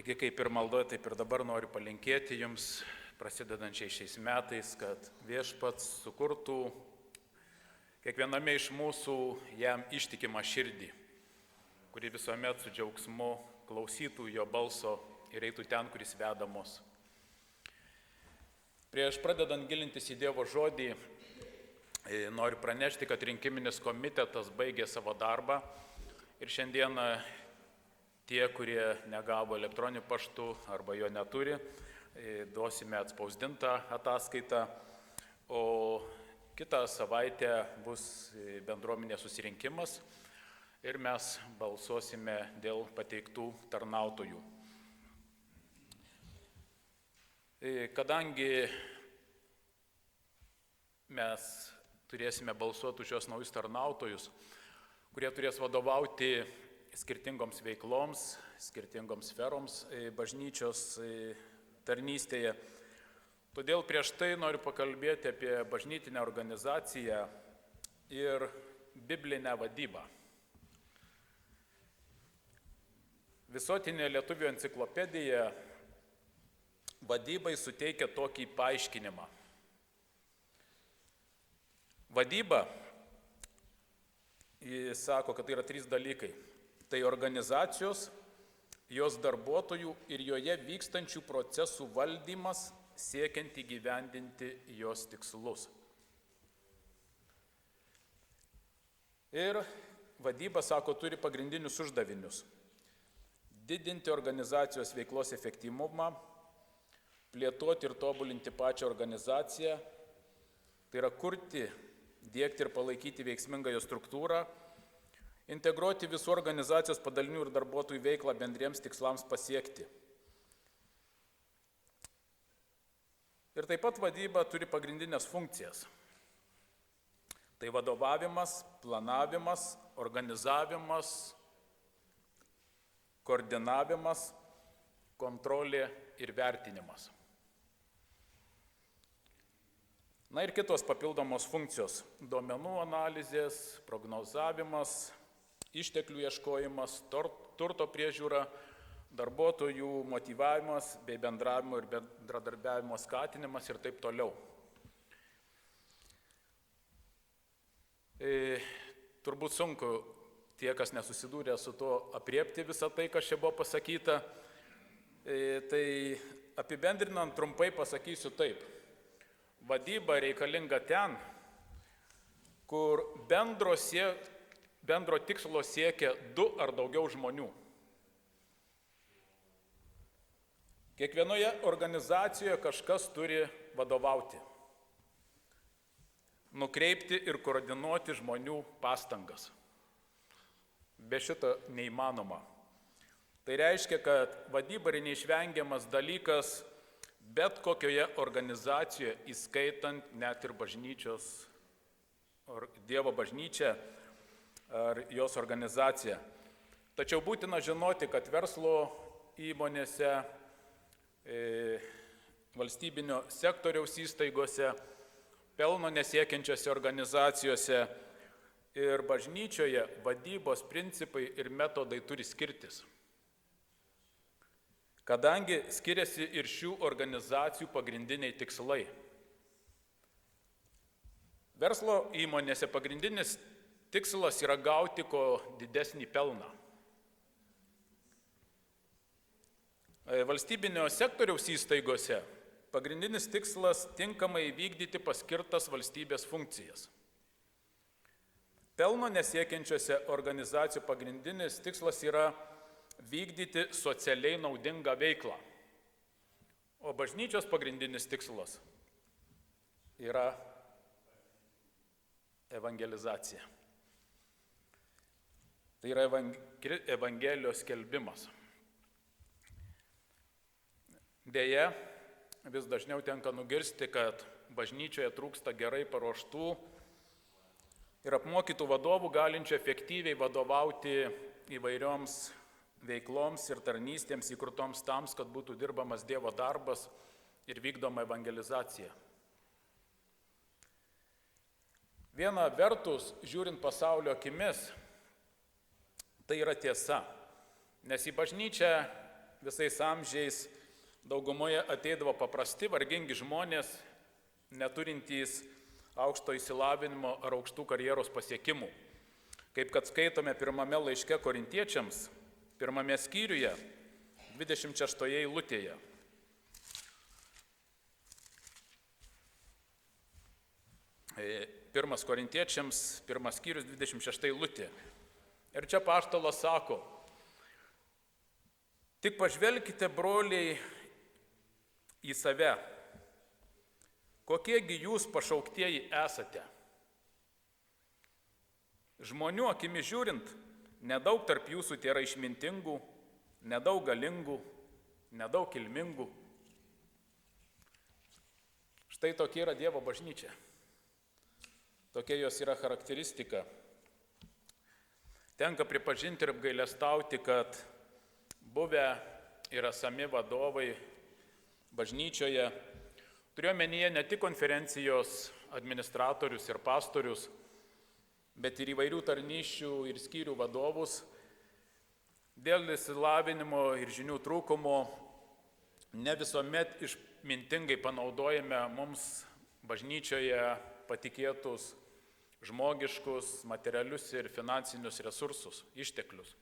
Taigi kaip ir maldoje, taip ir dabar noriu palinkėti jums, prasidedančiai šiais metais, kad viešpats sukurtų kiekviename iš mūsų jam ištikimą širdį, kuri visuomet su džiaugsmu klausytų jo balso ir eitų ten, kuris veda mus. Prieš pradedant gilintis į Dievo žodį, noriu pranešti, kad rinkiminis komitetas baigė savo darbą ir šiandieną tie, kurie negavo elektroniniu paštu arba jo neturi, duosime atspausdintą ataskaitą, o kitą savaitę bus bendruomenės susirinkimas ir mes balsuosime dėl pateiktų tarnautojų. Kadangi mes turėsime balsuoti už šios naujus tarnautojus, kurie turės vadovauti skirtingoms veikloms, skirtingoms sferoms bažnyčios tarnystėje. Todėl prieš tai noriu pakalbėti apie bažnytinę organizaciją ir biblinę vadybą. Visuotinė Lietuvių enciklopedija vadybai suteikia tokį paaiškinimą. Vadyba, jis sako, kad tai yra 3 dalykai. Tai organizacijos, jos darbuotojų ir joje vykstančių procesų valdymas, siekiant įgyvendinti jos tikslus. Ir vadyba, sako, turi pagrindinius uždavinius. Didinti organizacijos veiklos efektyvumą, plėtoti ir tobulinti pačią organizaciją, tai yra kurti, diegti ir palaikyti veiksmingą jo struktūrą, integruoti visų organizacijos padalinių ir darbuotojų veiklą bendriems tikslams pasiekti. Ir taip pat vadyba turi pagrindinės funkcijas. Tai vadovavimas, planavimas, organizavimas, koordinavimas, kontrolė ir vertinimas. Na ir kitos papildomos funkcijos – duomenų analizės, prognozavimas, išteklių ieškojimas, turto priežiūra, darbuotojų motyvavimas bei bendravimo ir bendradarbiavimo skatinimas ir taip toliau. Turbūt sunku tie, kas nesusidūrė su to, apriepti visą tai, kas čia buvo pasakyta. Tai apibendrinant trumpai pasakysiu taip. Vadyba reikalinga ten, kur bendro tikslo siekia 2 ar daugiau žmonių. Kiekvienoje organizacijoje kažkas turi vadovauti, nukreipti ir koordinuoti žmonių pastangas. Be šito neįmanoma. Tai reiškia, kad vadyba yra neišvengiamas dalykas bet kokioje organizacijoje, įskaitant net ir bažnyčios, Dievo bažnyčią ar jos organizaciją. Tačiau būtina žinoti, kad verslo įmonėse, valstybinio sektoriaus įstaigose, pelno nesiekiančiose organizacijose ir bažnyčioje vadybos principai ir metodai turi skirtis. Kadangi skiriasi ir šių organizacijų pagrindiniai tikslai. Verslo įmonėse pagrindinis tikslas yra gauti ko didesnį pelną. Valstybinio sektoriaus įstaigose pagrindinis tikslas tinkamai vykdyti paskirtas valstybės funkcijas. Pelno nesiekiančiose organizacijų pagrindinis tikslas yra vykdyti socialiai naudingą veiklą, o bažnyčios pagrindinis tikslas yra evangelizacija. Tai yra evangelijos skelbimas. Deja, vis dažniau tenka nugirsti, kad bažnyčioje trūksta gerai paruoštų ir apmokytų vadovų, galinčių efektyviai vadovauti įvairioms veikloms ir tarnystėms įkurtoms tams, kad būtų dirbamas Dievo darbas ir vykdoma evangelizacija. Viena vertus, žiūrint pasaulio akimis, tai yra tiesa, nes į bažnyčią visais amžiais daugumoje ateidavo paprasti, vargingi žmonės, neturintys aukšto išsilavinimo ar aukštų karjeros pasiekimų. Kaip kad skaitome pirmame laiške Korintiečiams, pirmame skyriuje, 26 eilutėje. Pirmas Korintiečiams, pirmas skyrius, 26 eilutė. Ir čia apaštalas sako: tik pažvelkite, broliai, į save, kokiegi jūs pašauktieji esate. Žmonių akimi žiūrint, nedaug tarp jūsų tėra išmintingų, nedaug galingų, nedaug kilmingų. Štai tokia yra Dievo bažnyčia. Tokia jos yra charakteristika. Tenka pripažinti ir apgailestauti, kad buvę ir esami vadovai bažnyčioje, turiuomenyje ne tik konferencijos administratorius ir pastorius, bet ir įvairių tarnysčių ir skyrių vadovus, dėl išsilavinimo ir žinių trūkumo ne visuomet išmintingai panaudojame mums bažnyčioje patikėtus žmogiškus, materialius ir finansinius resursus, išteklius.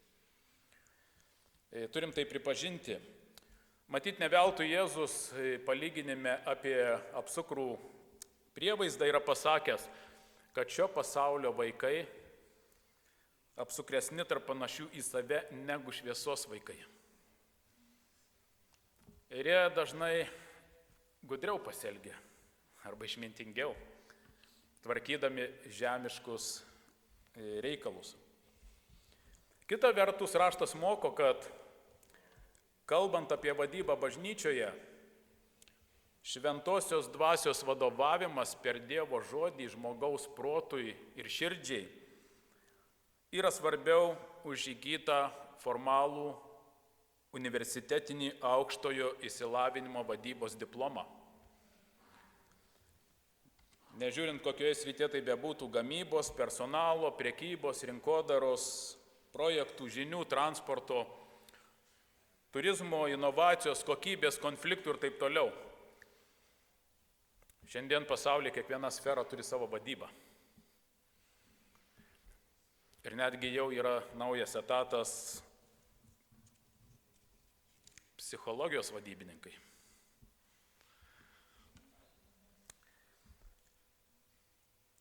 Turim tai pripažinti. Matyt, ne veltui Jėzus palyginime apie apsukrų prievaizdą yra pasakęs, kad šio pasaulio vaikai apsukresni tarp panašių į save negu šviesos vaikai. Ir jie dažnai gudriau pasielgia arba išmintingiau, tvarkydami žemiškus reikalus. Kita vertus, raštas moko, kad kalbant apie vadybą bažnyčioje, šventosios dvasios vadovavimas per Dievo žodį žmogaus protui ir širdžiai yra svarbiau už įgytą formalų universitetinį aukštojo išsilavinimo vadybos diplomą. Nežiūrint, kokioje srityje tai bebūtų - gamybos, personalo, prekybos, rinkodaros, projektų, žinių, transporto, turizmo, inovacijos, kokybės, konfliktų ir taip toliau. Šiandien pasaulyje kiekviena sfera turi savo vadybą. Ir netgi jau yra naujas etatas psichologijos vadybininkai.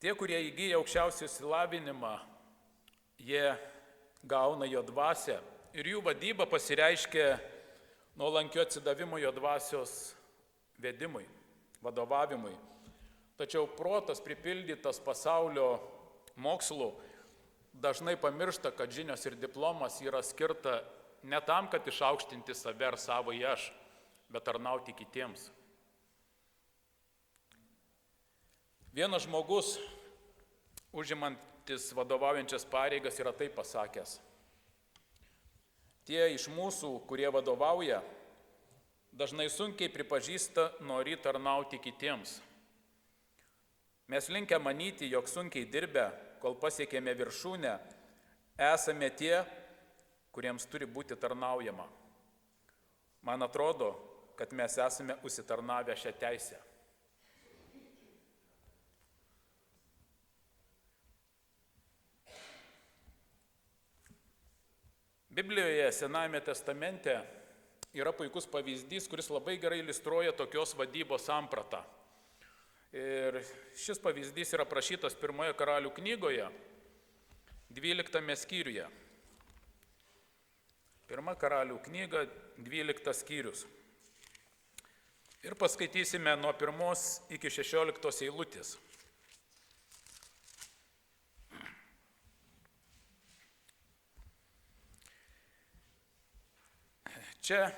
Tie, kurie įgyja aukščiausią išsilavinimą, jie gauna jo dvasią ir jų vadyba pasireiškia nuolankiu atsidavimu jo dvasios vedimui, vadovavimui. Tačiau protas pripildytas pasaulio mokslų dažnai pamiršta, kad žinios ir diplomas yra skirta ne tam, kad išaukštinti save ar savąjį aš, bet tarnauti kitiems. Vienas žmogus, užimantis vadovaujančias pareigas, yra taip pasakęs: tie iš mūsų, kurie vadovauja, dažnai sunkiai pripažįsta norį tarnauti kitiems. Mes linkę manyti, jog sunkiai dirbę, kol pasiekėme viršūnę, esame tie, kuriems turi būti tarnaujama. Man atrodo, kad mes esame užsitarnavę šią teisę. Biblijoje, Senajame testamente, yra puikus pavyzdys, kuris labai gerai iliustruoja tokios vadybos sampratą. Ir šis pavyzdys yra aprašytas 1 Karalių knygoje, 12 skyriuje. 1 Karalių knyga, 12 skyrius. Ir paskaitysime nuo 1 iki 16 eilutės. Čia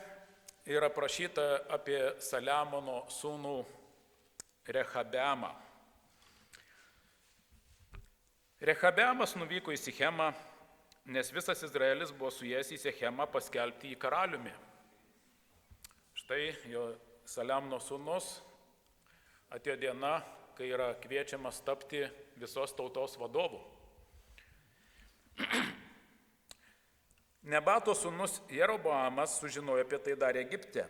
yra prašyta apie Saliamono sūnų Rehabeamą. Rehabeamas nuvyko į Sichemą, nes visas Izraelis buvo suėjęs į Sichemą paskelbti jį karaliumi. Štai jo Saliamono sūnus, atėjo diena, kai yra kviečiamas tapti visos tautos vadovu. Nebato sūnus Jeroboamas sužinojo apie tai dar Egipte.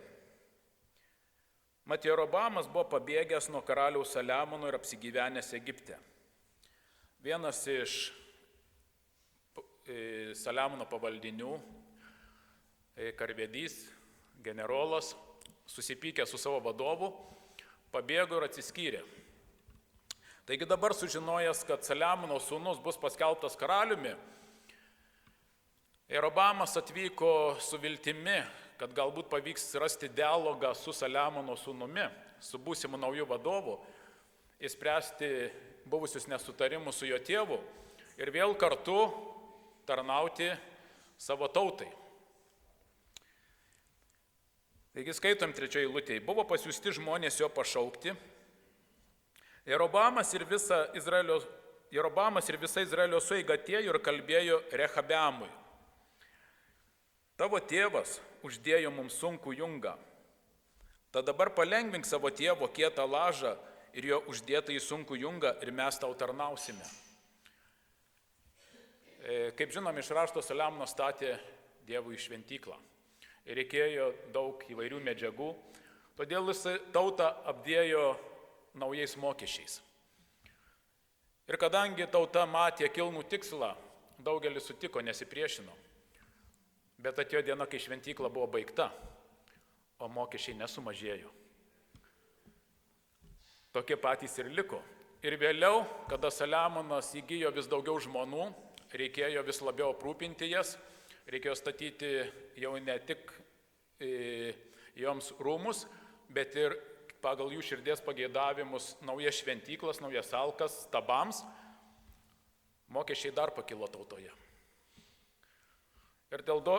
Mat Jeroboamas buvo pabėgęs nuo karaliaus Saliamono ir apsigyvenęs Egipte. Vienas iš Saliamono pavaldinių, karvedys, generolas, susipykė su savo vadovu, pabėgo ir atsiskyrė. Taigi dabar sužinojęs, kad Saliamono sūnus bus paskelbtas karaliumi, Jeroboamas atvyko su viltimi, kad galbūt pavyks rasti dialogą su Saliamono sūnumi, su būsimu nauju vadovu, įspręsti buvusius nesutarimus su jo tėvu ir vėl kartu tarnauti savo tautai. Taigi skaitom 3 eilutėje. Buvo pasiųsti žmonės jo pašaukti. Jeroboamas ir visa Izraelio sueiga atėjo ir kalbėjo Rehabeamui. Tavo tėvas uždėjo mums sunkų jungą. Tad dabar palengvink savo tėvo kietą lažą ir jo uždėtą į sunkų jungą ir mes tau tarnausime. Kaip žinom, iš rašto Saliamonas statė Dievui šventyklą. Ir reikėjo daug įvairių medžiagų, todėl jis tautą apdėjo naujais mokesčiais. Ir kadangi tauta matė kilnų tikslą, daugelis sutiko, nesipriešino. Bet atėjo diena, kai šventykla buvo baigta, o mokesčiai nesumažėjo. Tokie patys ir liko. Ir vėliau, kada Saliamonas įgijo vis daugiau žmonų, reikėjo vis labiau aprūpinti jas, reikėjo statyti jau ne tik joms rūmus, bet ir pagal jų širdies pageidavimus naujas šventyklas, naujas alkas, stabams. Mokesčiai dar pakilo tautoje. Ir dėl to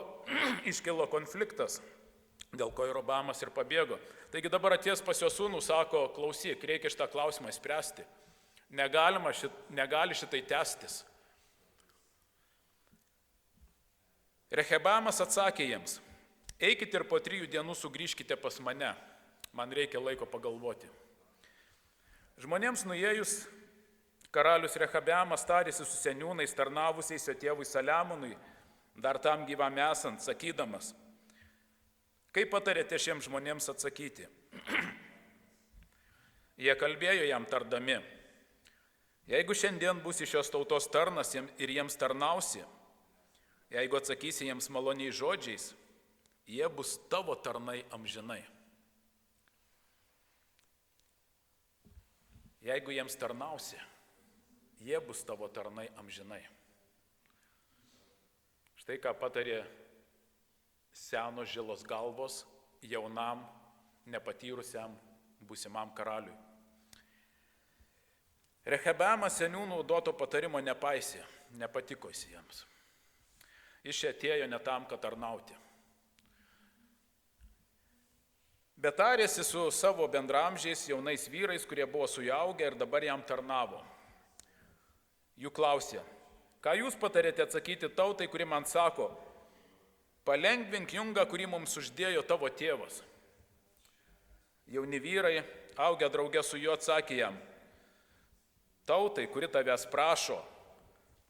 iškilo konfliktas, dėl ko Jeroboamas ir pabėgo. Taigi dabar atėjęs pas jo sūnų sako, klausyk, reikia šitą klausimą spręsti. Negali šitai tęstis. Rehabeamas atsakė jiems, eikite ir po 3 dienų sugrįžkite pas mane, man reikia laiko pagalvoti. Žmonėms nuėjus, karalius Rehabeamas tarėsi su seniūnais tarnavusiais jo tėvui Saliamonui, dar tam gyvam esant, sakydamas, kaip patarėte šiems žmonėms atsakyti? Jie kalbėjo jam tardami, jeigu šiandien būsi šios tautos tarnas ir jiems tarnausi, jeigu atsakysi jiems maloniai žodžiais, jie bus tavo tarnai amžinai. Jeigu jiems tarnausi, jie bus tavo tarnai amžinai. Štai ką patarė senos žilos galvos jaunam, nepatyrusiam būsimam karaliui. Rehabeamas seniūnų duoto patarimo nepaisė, nepatiko jiems. Jis čia atėjo ne tam, kad tarnauti. Bet tarėsi su savo bendramžiais jaunais vyrais, kurie buvo sujaugę ir dabar jam tarnavo. Jų klausė, ką jūs patarėte atsakyti tautai, kuri man sako, palengvink jungą, kurį mums uždėjo tavo tėvas. Jauni vyrai, augę draugę su juo, atsakė jam, tautai, kuri tavęs prašo,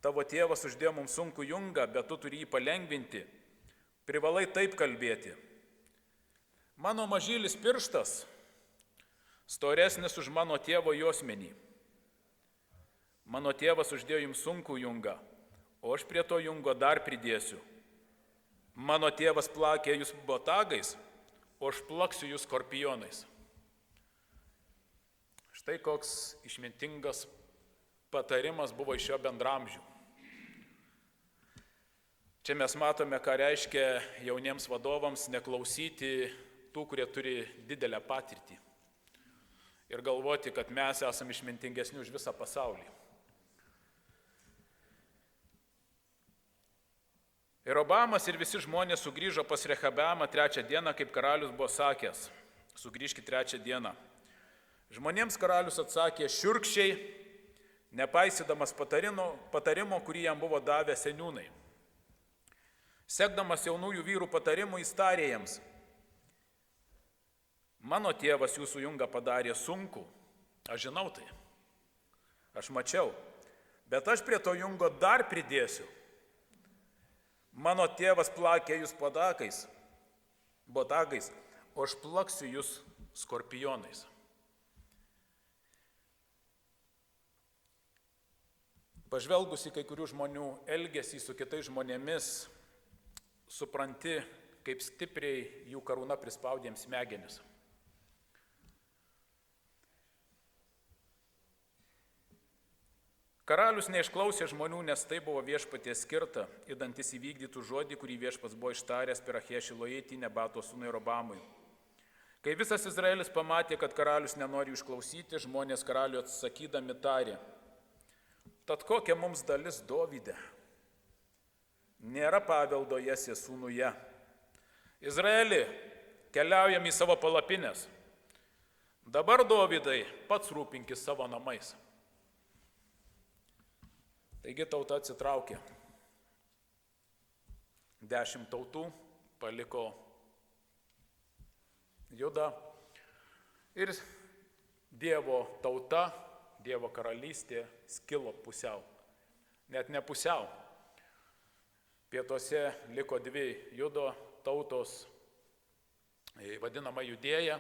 tavo tėvas uždėjo mums sunkų jungą, bet tu turi jį palengvinti, privalai taip kalbėti. Mano mažylis pirštas storesnis už mano tėvo juosmenį. Mano tėvas uždėjo jums sunkų jungą, o aš prie to jungo dar pridėsiu. Mano tėvas plakė jūs botagais, o aš plaksiu jūs skorpionais. Štai koks išmintingas patarimas buvo iš jo bendramžių. Čia mes matome, ką reiškia jauniems vadovams neklausyti tų, kurie turi didelę patirtį ir galvoti, kad mes esame išmintingesni už visą pasaulį. Jeroboamas ir visi žmonės sugrįžo pas Rehabeamą 3 dieną, kaip karalius buvo sakęs. Sugrįžkit 3 dieną. Žmonėms karalius atsakė šiurkščiai, nepaisydamas patarimo, kurį jam buvo davę seniūnai. Sekdamas jaunųjų vyrų patarimų, jis tarė jiems, mano tėvas jūsų jungą padarė sunkų, aš žinau tai, aš mačiau, bet aš prie to jungo dar pridėsiu. Mano tėvas plakė jūs botagais, o aš plaksiu jūs skorpionais. Pažvelgus į kai kurių žmonių elgesį su kitais žmonėmis, supranti, kaip stipriai jų karūna prispaudė jiems smegenis. Karalius neišklausė žmonių, nes tai buvo viešpaties skirta, įdantis įvykdytų žodį, kurį viešpats buvo ištaręs per Achiešilojitį Nebato sūnui Robamui. Kai visas Izraelis pamatė, kad karalius nenori išklausyti, žmonės karalių atsakydami tarė: Tad kokia mums dalis Dovyde? Nėra paveldo Jesės sūnuje. Izraeli, keliaujam į savo palapines. Dabar, Dovydai, pats rūpinkis savo namais. Taigi tauta atsitraukė. 10 tautų paliko Judą ir Dievo tauta, Dievo karalystė skilo pusiau. Net ne pusiau. Pietuose liko 2 Judo tautos, vadinama Judėja,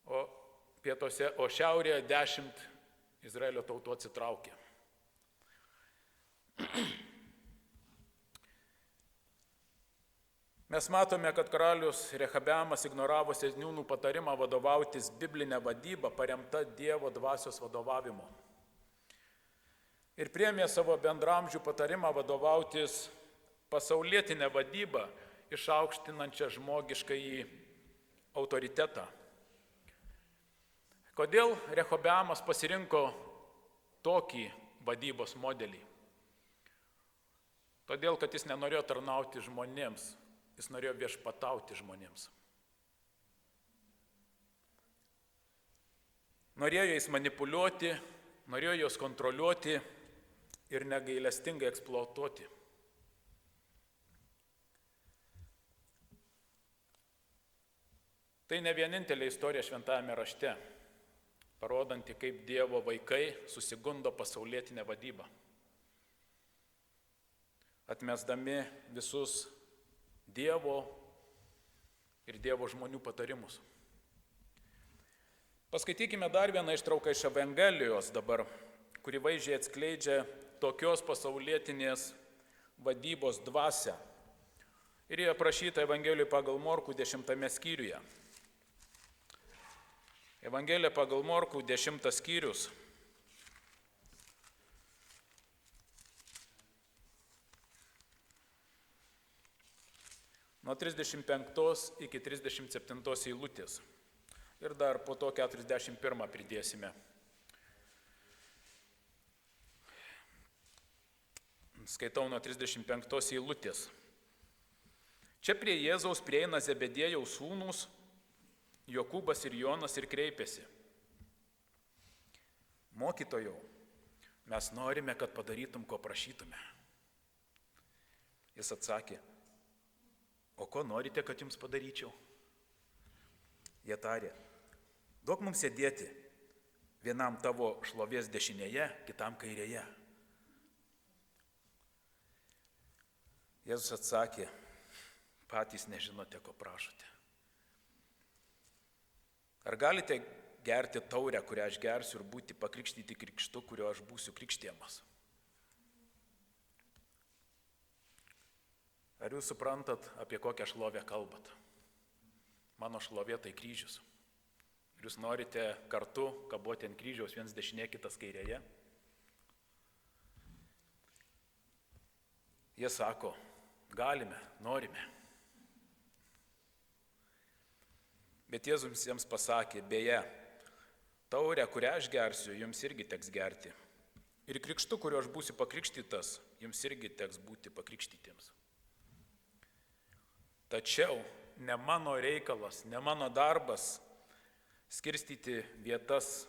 o šiaurėje 10 Izraelio tautų atsitraukė. Mes matome, kad karalius Rehabeamas ignoravo seniūnų patarimą vadovautis biblinę vadybą paremta Dievo dvasios vadovavimu. Ir priėmė savo bendramžių patarimą vadovautis pasaulietinę vadybą, išaukštinančią žmogiškąjį autoritetą. Kodėl Rehabeamas pasirinko tokį vadybos modelį? Todėl, kad jis nenorėjo tarnauti žmonėms, jis norėjo viešpatauti žmonėms. Norėjo jais manipuliuoti, norėjo juos kontroliuoti ir negailestingai eksploatuoti. Tai ne vienintelė istorija šventajame rašte, parodanti, kaip Dievo vaikai susigundo pasaulietinę vadybą, atmesdami visus Dievo ir Dievo žmonių patarimus. Paskaitykime dar vieną ištrauką iš Evangelijos dabar, kuri vaizdžiai atskleidžia tokios pasaulietinės vadybos dvasią. Ir jie aprašyta Evangelijoje pagal Morkų 10 skyriuje. Evangelija pagal Morkų 10 skyrius. Nuo 35 iki 37 eilutės. Ir dar po to 41 pridėsime. Skaitau nuo 35 eilutės. Čia prie Jėzaus prieina Zebediejaus sūnūs, Jokūbas ir Jonas ir kreipėsi: Mokytojau, mes norime, kad padarytum, ko prašytume. Jis atsakė: O ko norite, kad jums padaryčiau? Jie tarė: Duok mums sėdėti, vienam tavo šlovės dešinėje, kitam kairėje. Jėzus atsakė: Patys nežinote, ko prašote. Ar galite gerti taurę, kurią aš gersiu, ir būti pakrikštyti krikštu, kurio aš būsiu krikštijamas? Ar jūs suprantat, apie kokią šlovę kalbat? Mano šlovė tai kryžius. Ir jūs norite kartu kaboti ant kryžiaus, vienas dešinė, kitas kairėje? Jie sako: Galime, norime. Bet Jėzus jiems pasakė: Beje, taurę, kurią aš gersiu, jums irgi teks gerti. Ir krikštu, kuriuo aš būsiu pakrikštytas, jums irgi teks būti pakrikštytiems. Tačiau ne mano reikalas, ne mano darbas skirstyti vietas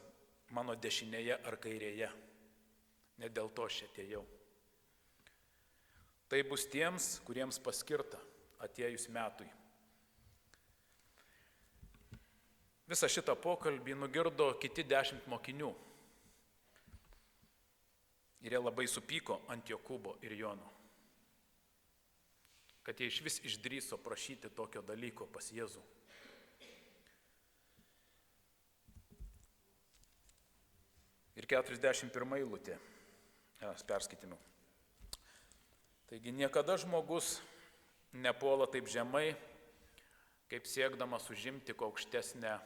mano dešinėje ar kairėje. Ne dėl to aš atėjau. Tai bus tiems, kuriems paskirta atėjus metui. Visą šitą pokalbį nugirdo kiti 10 mokinių. Ir jie labai supyko ant Jokūbo ir Jono. kad jie iš vis išdrįso prašyti tokio dalyko pas Jėzų. Ir 41 eilutė, perskaitimiau. Taigi niekada žmogus nepuola taip žemai, kaip siekdamas užimti kuo aukštesnę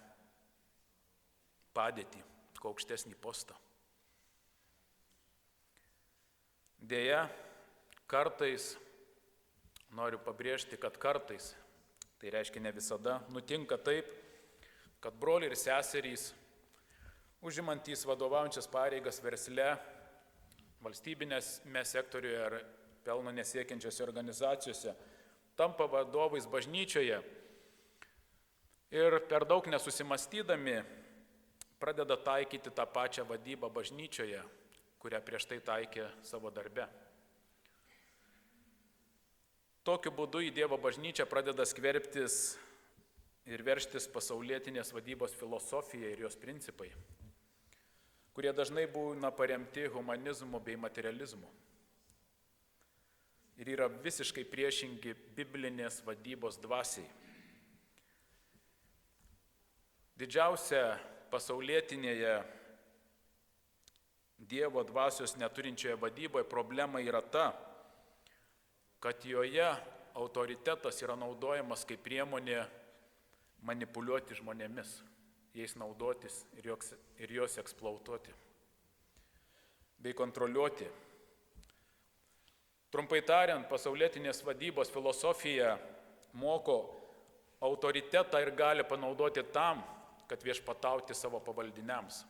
padėtį, kuo aukštesnį postą. Deja, kartais, noriu pabrėžti, kad kartais, tai reiškia ne visada, nutinka taip, kad broliai ir seserys, užimantys vadovaujančias pareigas versle, valstybinėme sektoriuje ar pelno nesiekiančiose organizacijose, tampa vadovais bažnyčioje ir per daug nesusimastydami pradeda taikyti tą pačią vadybą bažnyčioje, kurią prieš tai taikė savo darbe. Tokiu būdu į Dievo bažnyčią pradeda skverbtis ir veržtis pasaulietinės vadybos filosofija ir jos principai, kurie dažnai būna paremti humanizmu bei materializmu. Ir yra visiškai priešingi biblinės vadybos dvasiai. Didžiausia pasaulietinėje Dievo dvasios neturinčioje vadyboje problema yra ta, kad joje autoritetas yra naudojamas kaip priemonė manipuliuoti žmonėmis, jais naudotis ir juos eksploatuoti bei kontroliuoti. Trumpai tariant, pasaulietinės vadybos filosofija moko autoritetą ir gali panaudoti tam, kad viešpatauti savo pavaldiniams.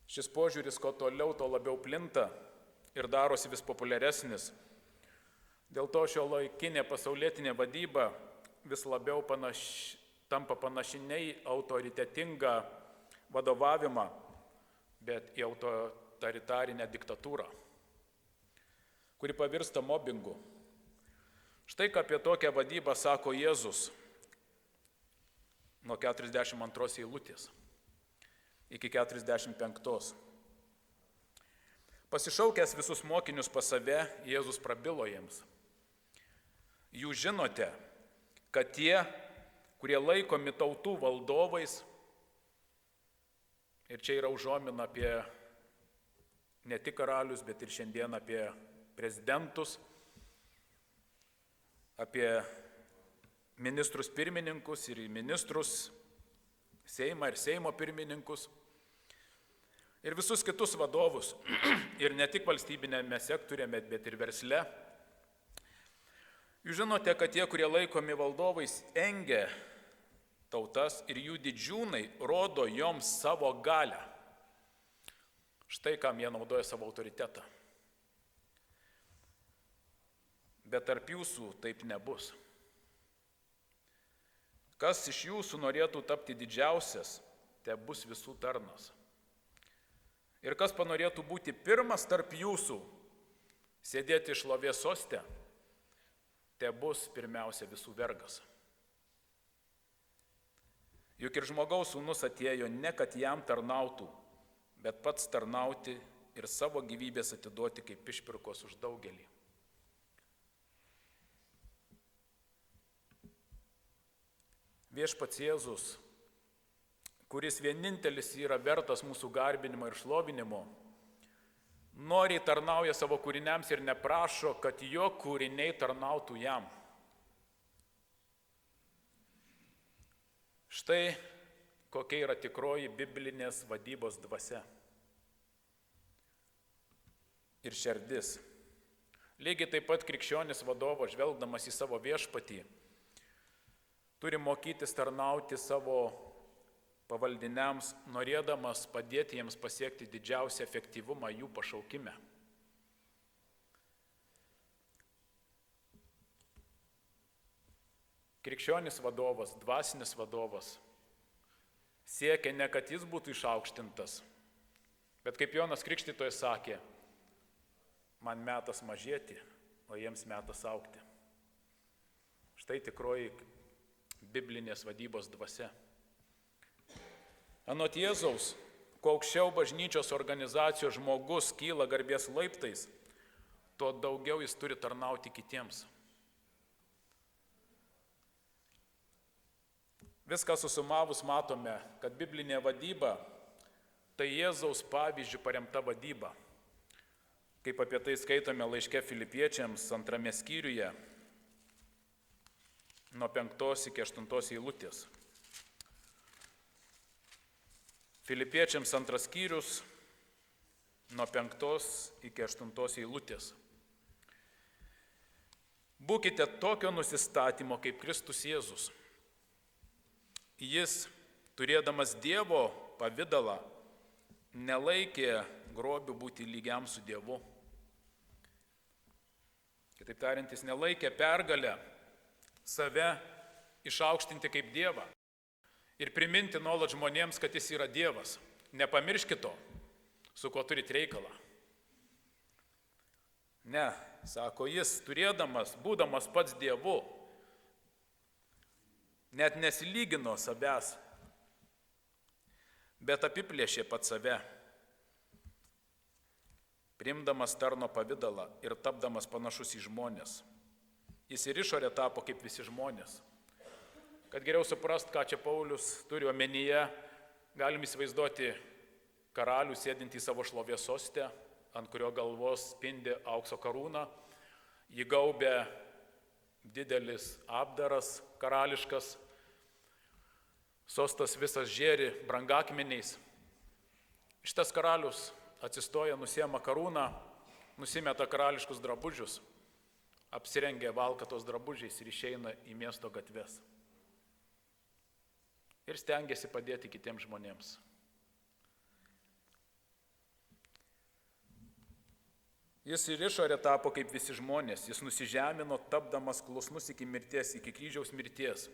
Šis požiūris, kuo toliau, to labiau plinta ir darosi vis populiaresnis. Dėl to šiuolaikinė pasaulietinė vadyba vis labiau tampa panaši ne į autoritetingą vadovavimą, bet į autoritarinę diktatūrą, kuri pavirsta mobingu. Štai ką apie tokią vadybą sako Jėzus nuo 42 eilutės iki 45. Pasišaukęs visus mokinius pas save, Jėzus prabilo jiems. Jūs žinote, kad tie, kurie laikomi tautų valdovais, ir čia yra užuomina apie ne tik karalius, bet ir šiandien apie prezidentus, apie ministrus pirmininkus ir ministrus, Seimą ir Seimo pirmininkus ir visus kitus vadovus, ir ne tik valstybinėme sektoriuje, bet ir versle. Jūs žinote, kad tie, kurie laikomi valdovais, engia tautas ir jų didžiūnai rodo joms savo galią. Štai kam jie naudoja savo autoritetą. Bet tarp jūsų taip nebus. Kas iš jūsų norėtų tapti didžiausias, te bus visų tarnas. Ir kas panorėtų būti pirmas tarp jūsų, sėdėti šlovės soste, te bus pirmiausia visų vergas. Juk ir žmogaus sūnus atėjo ne, kad jam tarnautų, bet pats tarnauti ir savo gyvybės atiduoti kaip išpirkos už daugelį. Viešpats Jėzus, kuris vienintelis yra vertas mūsų garbinimo ir šlovinimo, noriai tarnauja savo kūriniams ir neprašo, kad jo kūriniai tarnautų jam. Štai kokia yra tikroji biblinės vadybos dvasia ir širdis. Lygiai taip pat krikščionis vadovas, žvelgdamas į savo viešpatį, turi mokytis tarnauti savo pavaldiniams, norėdamas padėti jiems pasiekti didžiausią efektyvumą jų pašaukime. Krikščionis vadovas, dvasinis vadovas siekia ne, kad jis būtų išaukštintas, bet kaip Jonas Krikštytojas sakė, man metas mažėti, o jiems metas augti. Štai tikroji biblinės vadybos dvasia. Anot Jėzaus, kuo aukščiau bažnyčios organizacijos žmogus kyla garbės laiptais, tuo daugiau jis turi tarnauti kitiems. Viską susumavus matome, kad biblinė vadyba tai Jėzaus pavyzdžių paremta vadyba. Kaip apie tai skaitome laiške Filipiečiams 2 skyriuje nuo 5 iki 8 eilutės. Filipiečiams 2 skyrius nuo 5 iki 8 eilutės. Būkite tokio nusistatymo kaip Kristus Jėzus. Jis, turėdamas Dievo pavidalą, nelaikė grobiu būti lygiam su Dievu. Kitaip tariant, jis nelaikė pergalę save išaukštinti kaip Dievą ir priminti nuolat žmonėms, kad jis yra Dievas. Nepamirškit to, su kuo turit reikalą. Ne, sako jis, būdamas pats Dievu, net nesilygino savęs, bet apiplėšė pats save, priimdamas tarno pavidalą ir tapdamas panašus į žmonės. Jis ir išorė tapo kaip visi žmonės. Kad geriau suprast, ką čia Paulius turi omenyje, galim įsivaizduoti karalių sėdintį savo šlovės soste, ant kurio galvos spindi aukso karūna, jį gaubia didelis apdaras karališkas, sostas visas žėri brangakmeniais. Šitas karalius atsistoja, nusiema karūną, nusimeta karališkus drabužius, apsirengia valkatos drabužiais ir išeina į miesto gatves. Ir stengiasi padėti kitiems žmonėms. Jis ir išorė tapo kaip visi žmonės, jis nusižemino, tapdamas klusnus iki mirties, iki kryžiaus mirties.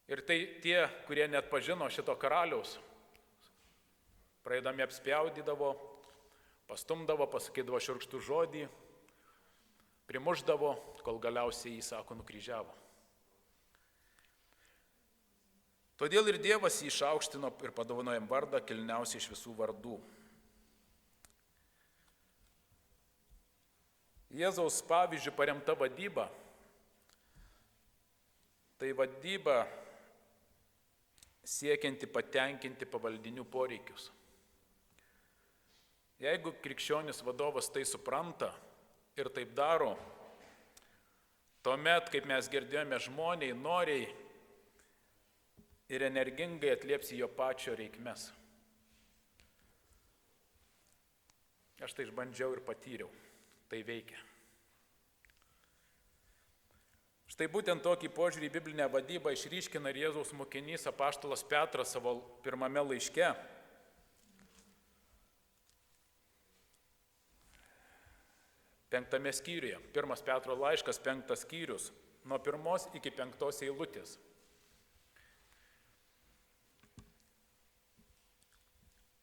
Ir tai tie, kurie net pažino šito karaliaus, praeidami apspjaudydavo, pastumdavo, pasakydavo šiurkštų žodį, primušdavo, kol galiausiai jį, sako, nukryžiavo. Todėl ir Dievas jį išaukštino ir padovanojo jam vardą kilniausiai iš visų vardų. Jėzaus pavyzdžių paremta vadyba, tai vadyba siekianti patenkinti pavaldinių poreikius. Jeigu krikščionis vadovas tai supranta ir taip daro, tuomet, kaip mes girdėjome, žmoniai noriai ir energingai atlieps jo pačio reikmes. Aš tai išbandžiau ir patyriau. Tai veikia. Štai būtent tokį požiūrį į biblinę vadybą išryškina ir Jėzaus mokinys apaštalas Petras savo pirmame laiške. Penktame skyriuje. 1 Petro laiškas, 5 skyrius, nuo 1 iki 5 eilutės.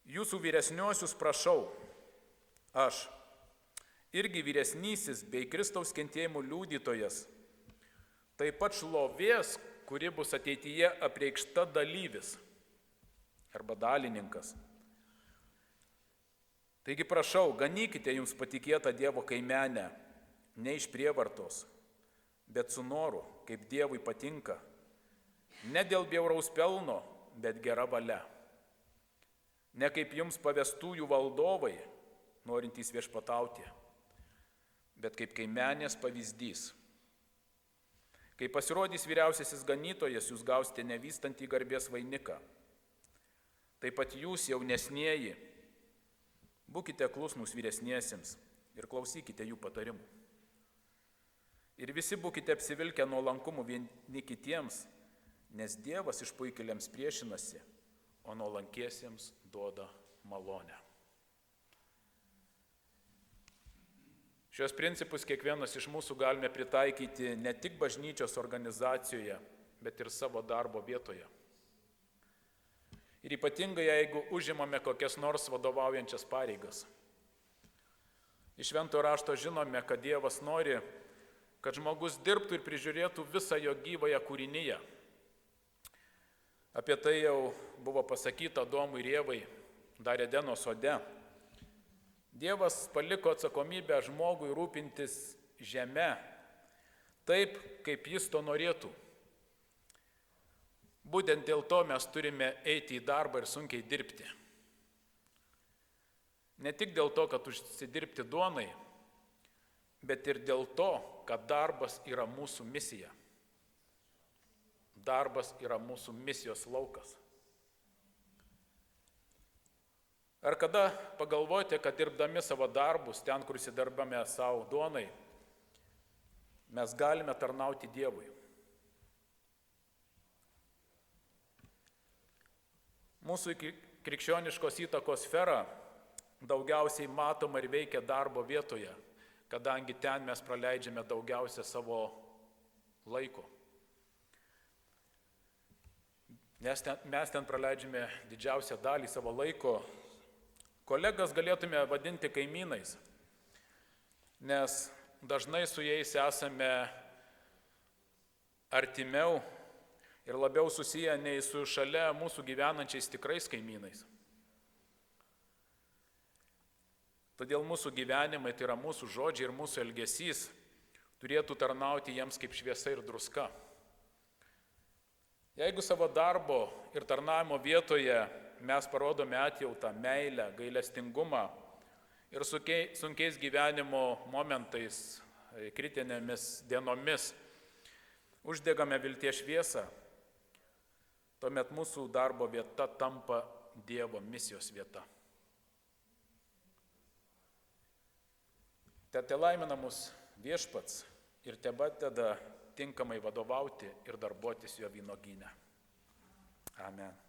Jūsų vyresniuosius prašau, aš, irgi vyresnysis bei Kristaus kentėjimų liudytojas, taip pat šlovės, kuri bus ateityje apreikšta dalyvis arba dalininkas. Taigi prašau, ganykite jums patikėtą Dievo kaimenę, ne iš prievartos, bet su noru, kaip Dievui patinka, ne dėl bjauraus pelno, bet gera valia. Ne kaip jums pavestųjų valdovai, norintys viešpatauti, bet kaip kaimenės pavyzdys. Kai pasirodys vyriausiasis ganytojas, jūs gausite nevystantį garbės vainiką. Taip pat jūs, jaunesnieji, būkite klusnūs vyresniesiems ir klausykite jų patarimų. Ir visi būkite apsivilkę nuolankumu vieni kitiems, nes Dievas išpuikėliams priešinasi, o nuolankiesiems duoda malonę. Šios principus kiekvienas iš mūsų galime pritaikyti ne tik bažnyčios organizacijoje, bet ir savo darbo vietoje. Ir ypatingai, jeigu užimame kokias nors vadovaujančias pareigas. Iš Šventojo rašto žinome, kad Dievas nori, kad žmogus dirbtų ir prižiūrėtų visą jo gyvąją kūriniją. Apie tai jau buvo pasakyta Adomui ir Ievai dar Edeno sode. Dievas paliko atsakomybę žmogui rūpintis žeme taip, kaip jis to norėtų. Būtent dėl to mes turime eiti į darbą ir sunkiai dirbti. Ne tik dėl to, kad užsidirbti duonai, bet ir dėl to, kad darbas yra mūsų misija. Darbas yra mūsų misijos laukas. Ar kada pagalvojate, kad dirbdami savo darbus, ten, kur įsidarbame savo duonai, mes galime tarnauti Dievui? Mūsų krikščioniškos įtakos sfera daugiausiai matoma ir veikia darbo vietoje, kadangi ten mes praleidžiame daugiausia savo laiko. Mes ten praleidžiame didžiausią dalį savo laiko. Kolegas galėtume vadinti kaimynais, nes dažnai su jais esame artimiau ir labiau susiję nei su šalia mūsų gyvenančiais tikrais kaimynais. Todėl mūsų gyvenimai, tai yra mūsų žodžiai ir mūsų elgesys, turėtų tarnauti jiems kaip šviesa ir druska. Jeigu savo darbo ir tarnavimo vietoje mes parodome atjautą, meilę, gailestingumą ir sunkiais gyvenimo momentais, kritinėmis dienomis uždegame vilties šviesą, tuomet mūsų darbo vieta tampa Dievo misijos vieta. Telaimina mus Viešpats ir tepadeda tinkamai vadovauti ir darbuotis jo vynuogyne. Amen.